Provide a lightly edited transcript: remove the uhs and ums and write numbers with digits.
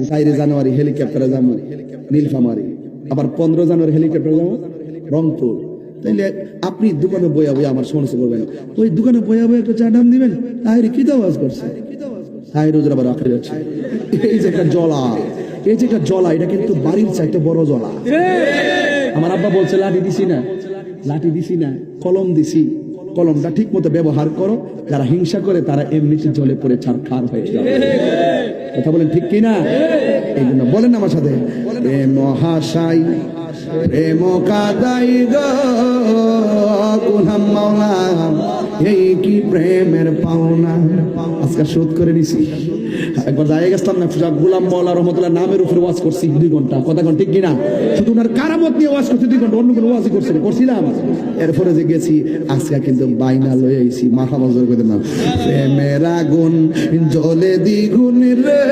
4 জানুয়ারি হেলিকপ্টারে যাবো নীলফামারী, আবার 15 জানুয়ারি হেলিকপ্টারে যাবো রংপুর। তাইলে আপনি দোকানে বইয়া বইয়া আমার সমস্যা করবেন, ওই দোকানে বইয়া বইয়া একটা চা দাম দিবেন, তাই কি দাওয়াজ করছে, তাই রোজের আবার রাখা যাচ্ছে। এই যে একটা জলা, এই যে একটা জলা, এটা কিন্তু বাড়ির চাইতে বড় জলা। আমার আব্বা বলছে লাঠি দিছি না, লাঠি দিছি না, কলম দিছি, কলমটা ঠিক মতো ব্যবহার করো, যারা হিংসা করে তারা এমনিতে জলে পড়ে ছারখার হয়ে যাবে। কথা বলেন ঠিক কিনা? এই জন্য বলেন আমার সাথে, প্রেম হাসাই প্রেম কাদাই গো কুলহাম মাওলা, এই কি প্রেমের পাওনা। আজকে শোধ করে নিছি। একবার যাই গেছিলাম না গোলাম মাওলা রহমতুল্লাহ নামের উপরে ওয়াজ করছি 2 ঘন্টা। কথা কোন ঠিক কিনা? শুধু ওনার কারামত নিয়ে ওয়াজ করছি 2 ঘন্টা, অন্য কোনো ওয়াজই করছিলাম। এরপরে যে গেছি আজকে কিন্তু বাইনা লয়ে আইছি, মাথা বজর করে না, প্রেমের আগুন জ্বলে দ্বিগুণ রে